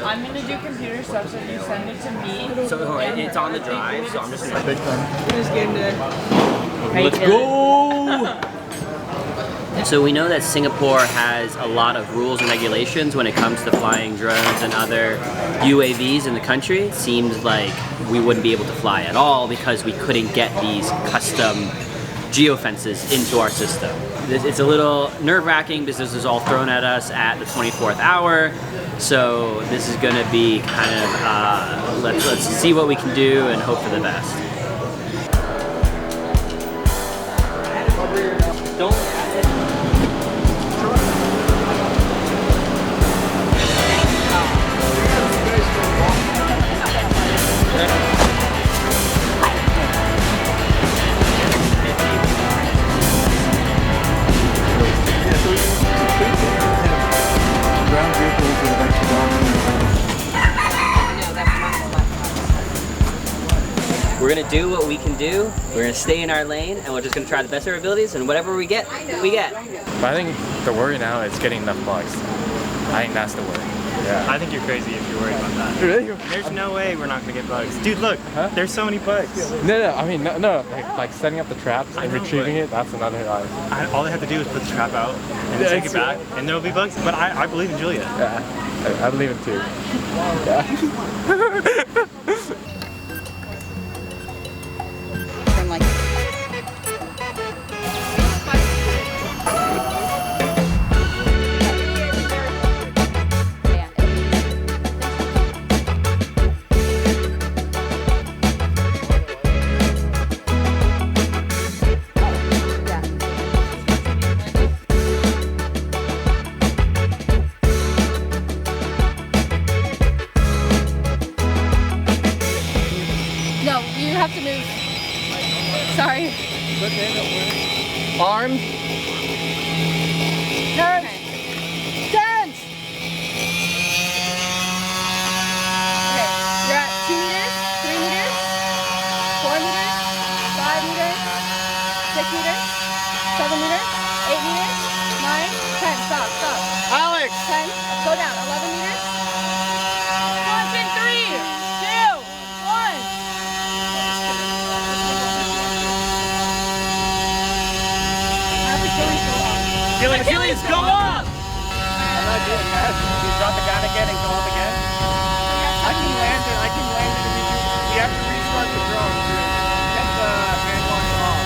I'm gonna do computer stuff, so if you send it to me. So it's on the drive, so I'm just gonna Big time. This game today. Let's go! So we know that Singapore has a lot of rules and regulations when it comes to flying drones and other UAVs in the country. It seems like we wouldn't be able to fly at all because we couldn't get these custom geofences into our system. It's a little nerve-wracking because this is all thrown at us at the 24th hour. So this is going to be kind of, let's see what we can do and hope for the best. Don't. We're gonna do what we can do. We're gonna stay in our lane, and we're just gonna try the best of our abilities, and whatever we get, we get. But I think the worry now is getting enough bugs. I think that's the worry. Yeah. I think you're crazy if you're worried about that. Really? There's no way we're not gonna get bugs. Dude, look, there's so many bugs. No, I mean, no, like setting up the traps and retrieving it, that's another All they have to do is put the trap out and take it back, and there'll be bugs. But I believe in Julia. Yeah, I believe it too. Yeah. Like no, you have to move. Sorry. Armed. Turn. Dance. Okay, you're at 2 meters, 3 meters, 4 meters, 5 meters, 6 meters, 7 meters, 8 meters, 9, 10. Stop. Alex. 10. Go down. 11 meters. Launch in 3, 2, 1. Achilles, go up! I'm not doing that. You drop the gun again and go up again? I can land it. We have to restart the drone to get the main launch off.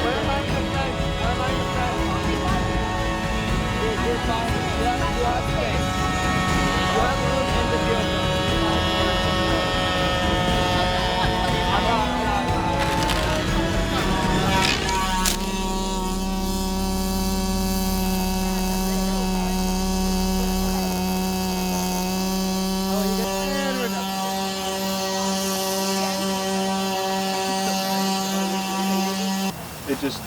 Where am I in the fence? You're fine. You have space. You have room in the geofence.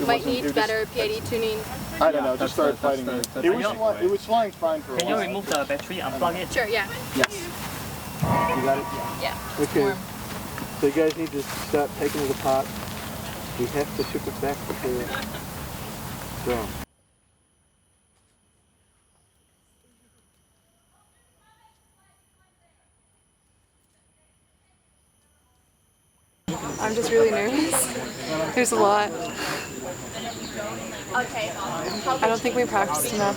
It might need better PID tuning. I don't know, just started fighting it. It was flying fine for a while. Can you remove the battery, unplug it? Sure, yeah. Yes. You got it? Yeah. Okay. So you guys need to start taking it apart. We have to ship it back to the drone. I'm just really nervous. There's a lot. Okay. I don't think we practiced enough.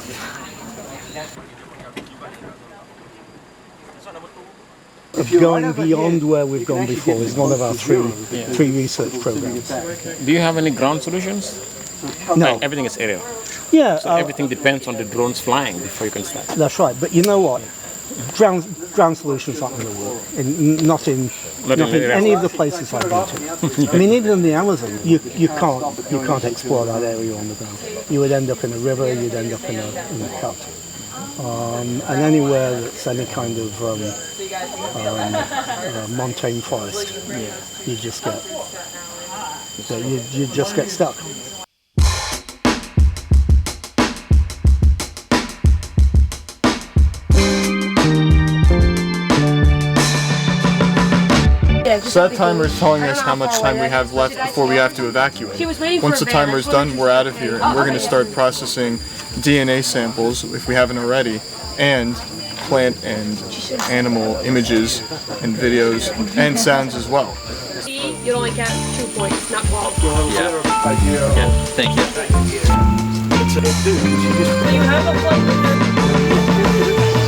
Going beyond where we've gone before is one of our three research programs. Do you have any ground solutions? No. Like everything is aerial. Yeah. So everything depends on the drones flying before you can start. That's right. But you know what? Ground solutions aren't going to work. Not in any of the places I've been to. I mean, even in the Amazon, you can't explore that area on the ground. You would end up in a river. You'd end up in a cut. and anywhere that's any kind of montane forest, you just get stuck. Set timer is telling us how much time we have left before we have to evacuate. Once the timer is done, we're out of here, and we're going to start processing DNA samples, if we haven't already, and plant and animal images and videos and sounds as well. You'll only get 2 points, not 12. Yeah, thank you. You have a point.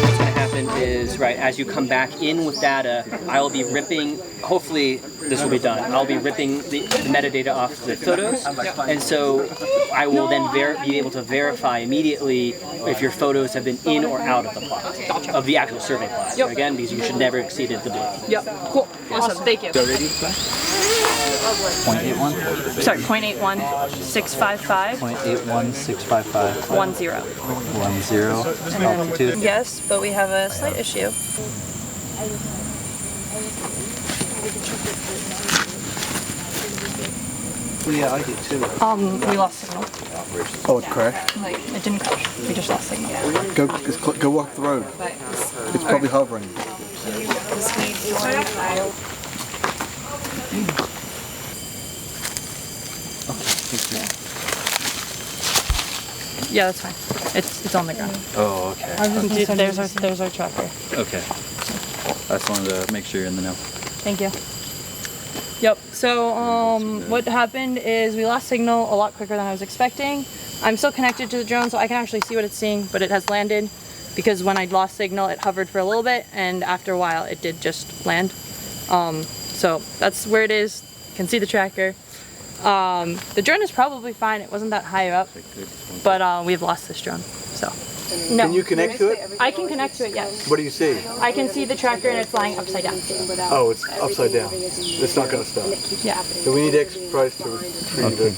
What's going to happen is, right, as you come back in with data, I will be ripping, hopefully this will be done, I'll be ripping the metadata off the photos, and so I will then be able to verify immediately if your photos have been in or out of the plot, of the actual survey plot. Yep. Again, because you should never exceed the blue. Yep, cool, awesome, thank you. 0.81? Sorry, 0.81, 655. 0.81, 655. 10. 10. Altitude? Yes, but we have a slight issue. Yeah, I did too. We lost signal. Oh, it crashed? Like, it didn't crash. We just lost signal. Go walk the road. It's probably hovering. Yeah, that's fine. It's on the ground. Oh, okay. There's our tracker. Okay. I just wanted to make sure you're in the know. Thank you. Yep, so what happened is we lost signal a lot quicker than I was expecting. I'm still connected to the drone, so I can actually see what it's seeing, but it has landed because when I lost signal, it hovered for a little bit, and after a while, it did just land. So that's where it is. You can see the tracker. The drone is probably fine. It wasn't that high up, but we've lost this drone, so. No. Can you connect to it? I can connect to it, yes. What do you see? I can see the tracker and it's lying upside down. Oh, it's upside down. It's not going to stop. Yeah. So we need XPRIZE to retrieve it.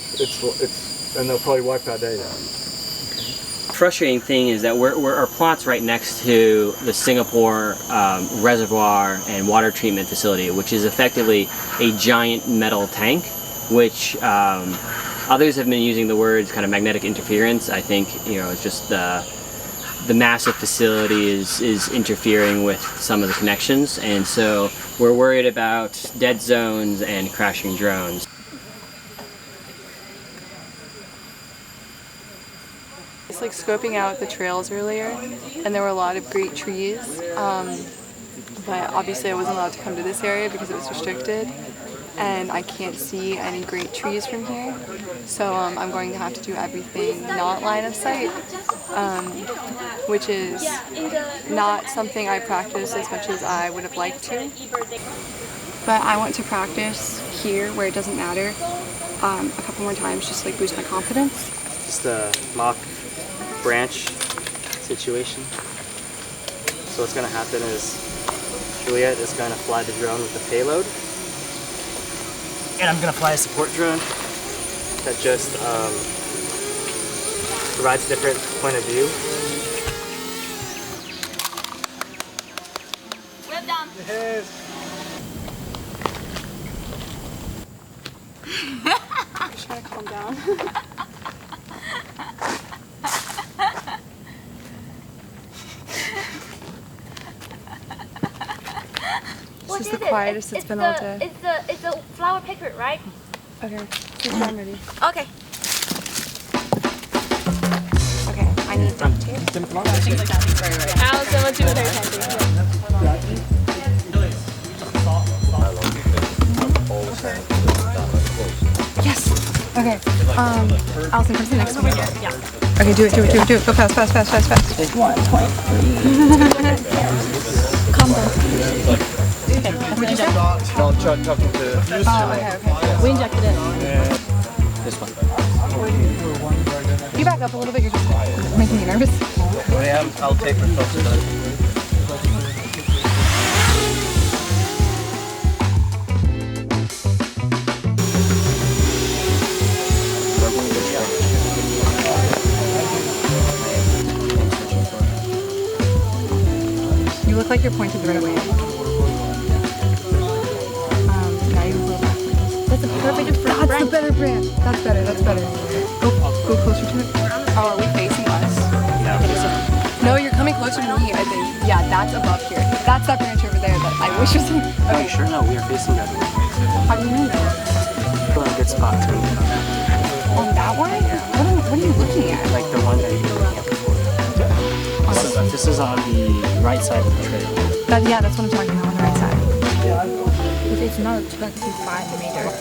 And they'll probably wipe our data. Frustrating thing is that our plot's right next to the Singapore reservoir and water treatment facility, which is effectively a giant metal tank, which others have been using the words kind of magnetic interference. I think, it's just the massive facility is interfering with some of the connections, and so we're worried about dead zones and crashing drones. It's like scoping out the trails earlier, and there were a lot of great trees, but obviously I wasn't allowed to come to this area because it was restricted, and I can't see any great trees from here, so I'm going to have to do everything not line of sight, which is not something I practice as much as I would have liked to. But I want to practice here where it doesn't matter a couple more times just to boost my confidence. It's the mock branch situation. So what's going to happen is Juliet is going to fly the drone with the payload, and I'm going to fly a support drone that just provides a different point of view. Well done. Just trying to calm down. This is the quietest it's been all day. It's a flower picker, right? Okay, so I'm ready. Okay. Okay, I need duct tape. Allison, let's do it there. Yes. Okay. Allison, come to the next one. Yeah. Okay, do it. Go fast. 1.3. Calm down. What'd you say? Talking to Okay. We injected it. This one. Can you back up a little bit? You're just making me nervous. I'll take her close to the... like you're pointing the right way. Now you go backwards. That's a perfect branch. That's the better branch. That's better. That's better. Go closer to it. Oh, are we facing us? Yeah. No, you're coming closer to me, I think. Yeah, that's above here. That's that branch over there that I wish was. Are you sure? No, we are facing that way. How do you know that? We're in a good spot to be On that one? What are you looking at? like the one that you were looking at before. This is on the right side of the trail. Yeah, that's what I'm talking about on the right side. But it's not 25 meters.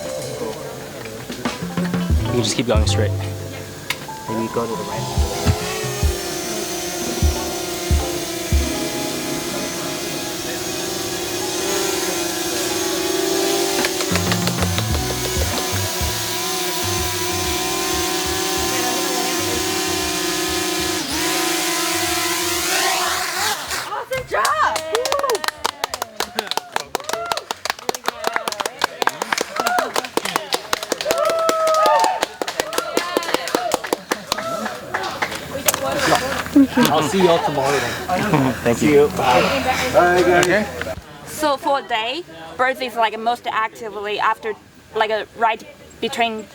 You can just keep going straight. Then you go to the right. I'll see you all tomorrow then. Thank you. Bye. Bye, guys. So for a day, birds is like most actively after like right between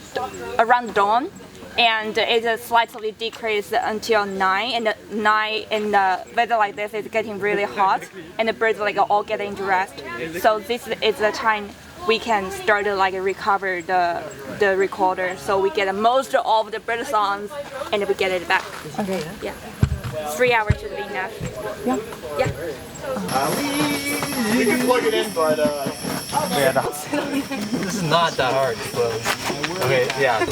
around the dawn, and it is slightly decreased until 9. And 9 in the weather like this is getting really hot, and the birds like all getting dressed. So this is the time we can start to like recover the recorder, so we get most of the bird songs, and we get it back. Okay. Yeah. 3 hours should be enough. Yeah. Yeah. We can plug it in, but Yeah, this is not that hard to close. Okay, yeah.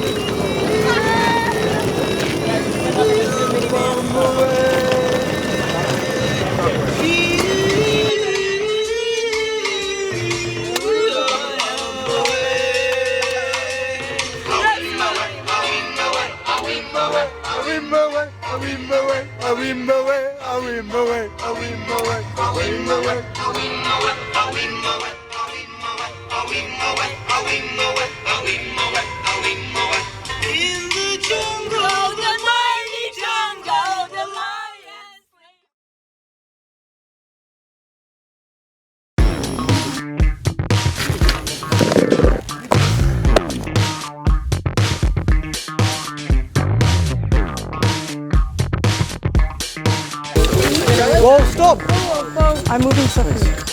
Whoa, stop! I'm moving so quick.